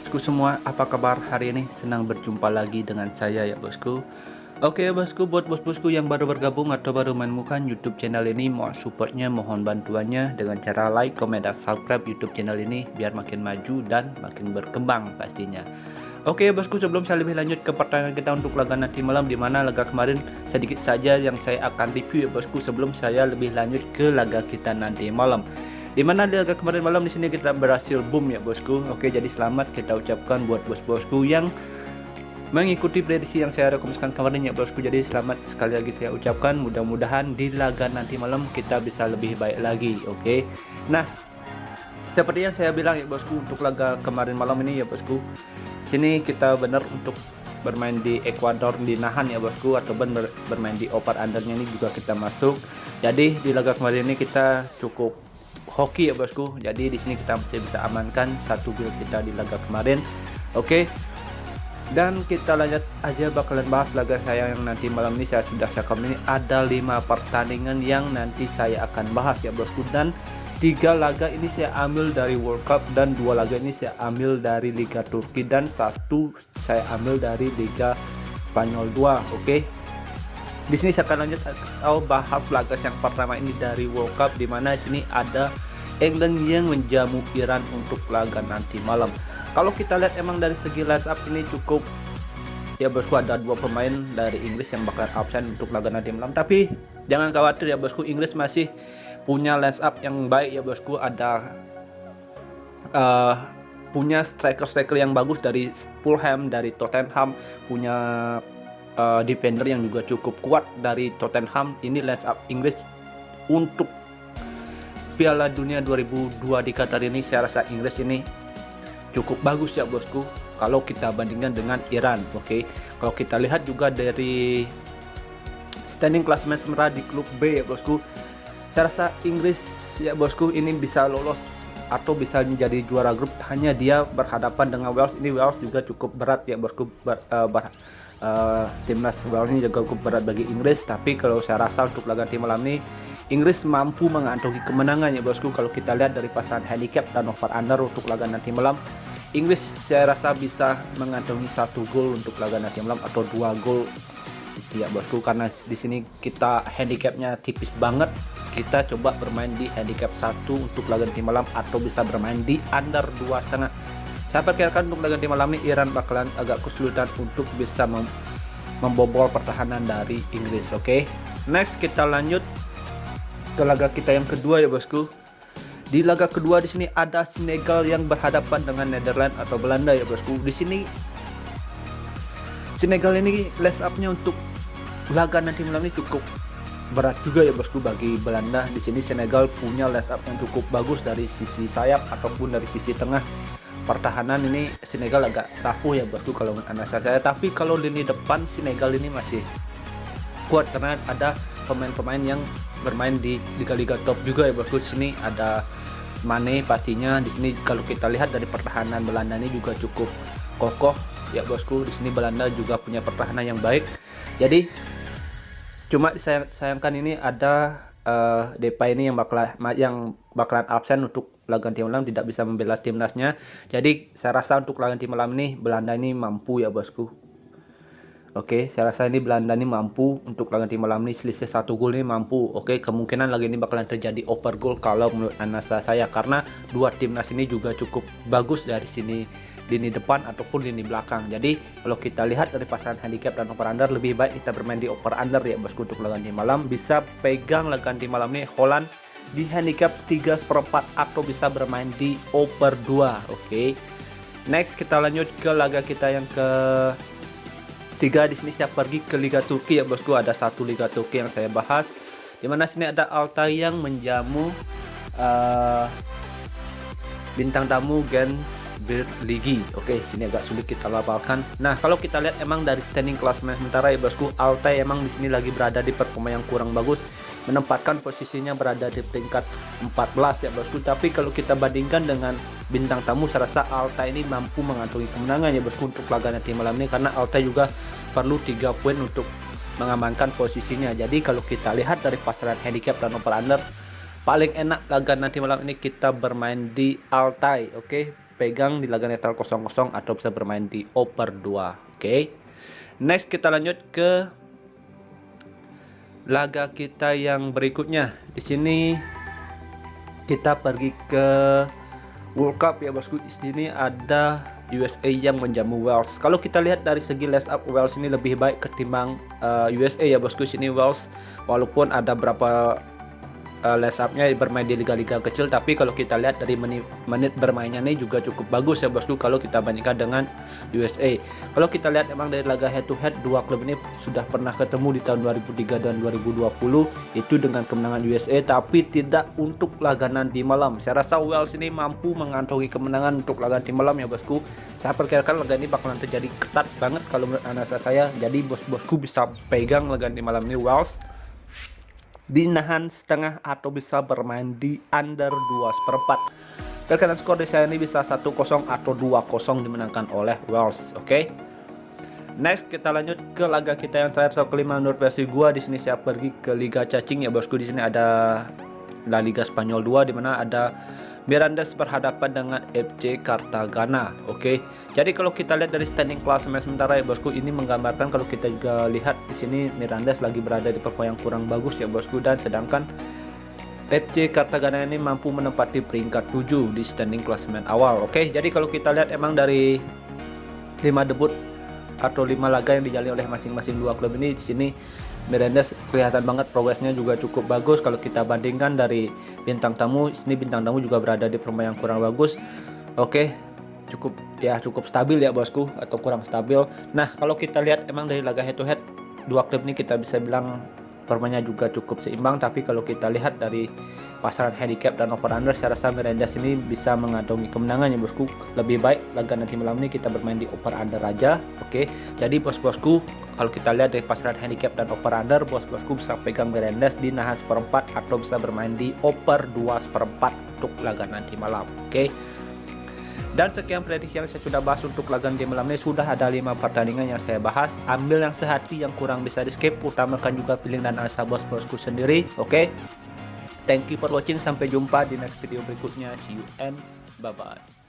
bosku semua, apa kabar hari ini? Senang berjumpa lagi dengan saya ya bosku. Oke bosku, buat bos-bosku yang baru bergabung atau baru menemukan YouTube channel ini, mohon supportnya, mohon bantuannya dengan cara like, comment, dan subscribe YouTube channel ini biar makin maju dan makin berkembang pastinya. Oke bosku, sebelum saya lebih lanjut ke pertanyaan kita untuk laga nanti malam, di mana laga kemarin sedikit saja yang saya akan review ya bosku sebelum saya lebih lanjut ke laga kita nanti malam. Dimana di laga kemarin malam di sini kita berhasil boom ya bosku. Oke, jadi selamat kita ucapkan buat bos-bosku yang mengikuti prediksi yang saya rekomendasikan kemarin ya bosku. Jadi selamat sekali lagi saya ucapkan. Mudah-mudahan di laga nanti malam kita bisa lebih baik lagi. Oke. Nah, seperti yang saya bilang ya bosku, untuk laga kemarin malam ini ya bosku, sini kita benar untuk bermain di Ekuador dinahan ya bosku, atau bermain di over undernya ini juga kita masuk. Jadi di laga kemarin ini kita cukup hoki ya bosku. Jadi di sini kita masih bisa amankan satu gol kita di laga kemarin. Oke. Dan kita lanjut aja, bakalan bahas laga saya yang nanti malam ini. Saya sudah cakap ini ada 5 pertandingan yang nanti saya akan bahas ya bosku, dan 3 laga ini saya ambil dari World Cup, dan 2 laga ini saya ambil dari Liga Turki, dan 1 saya ambil dari Liga Spanyol 2. Oke. Di sini saya akan lanjut atau bahas laga yang pertama ini dari World Cup, di mana sini ada England yang menjamu Iran untuk laga nanti malam. Kalau kita lihat emang dari segi line up ini cukup ya bosku, ada 2 pemain dari Inggris yang bakalan absen untuk laga nanti malam. Tapi jangan khawatir ya bosku, Inggris masih punya line up yang baik ya bosku. Ada punya striker-striker yang bagus dari Fulham, dari Tottenham, punya defender yang juga cukup kuat dari Tottenham. Ini line up Inggris untuk Piala Dunia 2002 di Qatar ini. Saya rasa Inggris ini cukup bagus ya bosku kalau kita bandingkan dengan Iran. Oke. Kalau kita lihat juga dari standing klasemen sementara di grup B ya bosku, saya rasa Inggris ya bosku ini bisa lolos atau bisa menjadi juara grup. Hanya dia berhadapan dengan Wales. Ini Wales juga cukup berat ya bosku. Timnas Wales ini juga cukup berat bagi Inggris. Tapi kalau saya rasa untuk laga tim malam ini Inggris mampu mengantongi kemenangan ya bosku. Kalau kita lihat dari pasangan handicap dan over under untuk laga nanti malam, Inggris saya rasa bisa mengantongi 1 gol untuk laga nanti malam atau 2 gol ya bosku. Karena di sini kita handicapnya tipis banget. Kita coba bermain di handicap 1 untuk laga nanti malam, atau bisa bermain di under 2,5. Saya perkirakan untuk laga nanti malam ini Iran bakalan agak kesulitan untuk bisa membobol pertahanan dari Inggris. Oke. Next kita lanjut ke laga kita yang kedua ya bosku. Di laga kedua di sini ada Senegal yang berhadapan dengan Netherlands atau Belanda ya bosku. Di sini Senegal ini line up-nya untuk laga nanti malam ini cukup berat juga ya bosku bagi Belanda. Di sini Senegal punya line up yang cukup bagus dari sisi sayap ataupun dari sisi tengah. Pertahanan ini Senegal agak rapuh ya bosku kalau analisa saya. Tapi kalau lini depan Senegal ini masih kuat karena ada pemain-pemain yang bermain di liga-liga top juga ya bosku. Di sini ada Mane pastinya. Di sini kalau kita lihat dari pertahanan Belanda ini juga cukup kokoh ya bosku. Di sini Belanda juga punya pertahanan yang baik. Jadi cuma sayangkan ini ada Depay ini yang bakalan absen untuk laga tim malam, tidak bisa membela timnasnya. Jadi saya rasa untuk laga tim malam ini Belanda ini mampu ya bosku. Oke, saya rasa ini Belanda ini mampu untuk laga tim malam ini, selisih 1 gol ini mampu. Oke, kemungkinan lagi ini bakalan terjadi over goal kalau menurut analisa saya, karena 2 timnas ini juga cukup bagus dari sini lini depan ataupun lini belakang. Jadi kalau kita lihat dari pasangan handicap dan over under, lebih baik kita bermain di over under ya bosku untuk laga tim malam. Bisa pegang laga tim malam ini Holland di handicap 3/4 atau bisa bermain di over 2. Oke. Next kita lanjut ke laga kita yang ke 3. Di sini saya pergi ke Liga Turki ya bosku. Ada 1 Liga Turki yang saya bahas, dimana sini ada Altay yang menjamu bintang tamu Gens Birligi. Oke, sini agak sulit kita lafalkan. Nah, kalau kita lihat emang dari standing klasemen sementara ya bosku, Altay emang di sini lagi berada di performa yang kurang bagus, menempatkan posisinya berada di peringkat 14 ya bosku. Tapi kalau kita bandingkan dengan bintang tamu, saya rasa Altay ini mampu mengantongi kemenangan ya bosku untuk laga nanti malam ini, karena Altay juga perlu 3 poin untuk mengamankan posisinya. Jadi kalau kita lihat dari pasaran handicap dan over under, paling enak laga nanti malam ini kita bermain di Altay. Oke, pegang di laga netral 0-0 atau bisa bermain di oper 2. Oke. Next kita lanjut ke laga kita yang berikutnya. Di sini kita pergi ke World Cup ya bosku. Di sini ada USA yang menjamu Wales. Kalau kita lihat dari segi line up, Wales ini lebih baik ketimbang USA ya bosku. Sini Wales walaupun ada berapa line up-nya bermain di liga-liga kecil, tapi kalau kita lihat dari menit bermainnya ini juga cukup bagus ya bosku kalau kita bandingkan dengan USA. Kalau kita lihat emang dari laga head to head, dua klub ini sudah pernah ketemu di tahun 2003 dan 2020 itu dengan kemenangan USA, tapi tidak untuk laga nanti malam. Saya rasa Wales ini mampu mengantongi kemenangan untuk laga nanti malam ya bosku. Saya perkirakan laga ini bakalan terjadi ketat banget kalau menurut analisa saya. Jadi bos-bosku bisa pegang laga nanti malam ini Wales dinahan setengah atau bisa bermain di under 2/4. Perkiraan skor di saya ini bisa 1-0 atau 2-0 dimenangkan oleh Wales. Oke. Next kita lanjut ke laga kita yang terakhir atau kelima menurut versi gua. Di sini saya pergi ke Liga Cacing ya bosku. Di sini ada La Liga Spanyol 2 di mana ada Mirandes berhadapan dengan FC Cartagena. Oke. Jadi kalau kita lihat dari standing klasemen sementara ya bosku, ini menggambarkan kalau kita juga lihat di sini Mirandes lagi berada di performa yang kurang bagus ya bosku, dan sedangkan FC Cartagena ini mampu menempati peringkat 7 di standing klasemen awal. Oke. Jadi kalau kita lihat emang dari 5 debut atau 5 laga yang dijalani oleh masing-masing dua klub ini, di sini Mirandes kelihatan banget progresnya juga cukup bagus. Kalau kita bandingkan dari bintang tamu, sini bintang tamu juga berada di permainan yang kurang bagus. Oke, cukup stabil ya bosku, atau kurang stabil. Nah, kalau kita lihat emang dari laga head to head, dua klub ini kita bisa bilang permainnya juga cukup seimbang, tapi kalau kita lihat dari pasaran handicap dan over under, saya rasa Mirandes ini bisa mengantongi kemenangan ya bosku. Lebih baik laga nanti malam ini kita bermain di over under aja. Oke, jadi bos-bosku kalau kita lihat dari pasaran handicap dan over under, bos-bosku bisa pegang Mirandes di nahan 1/4 atau bisa bermain di over 2/4 untuk laga nanti malam. Oke. Dan sekian prediksi yang saya sudah bahas untuk laga di malam ini. Sudah ada 5 pertandingan yang saya bahas. Ambil yang sehati, yang kurang bisa di skip. Utamakan juga feeling dan analisa bos-bosku sendiri. Oke. Thank you for watching. Sampai jumpa di next video berikutnya. See you and bye-bye.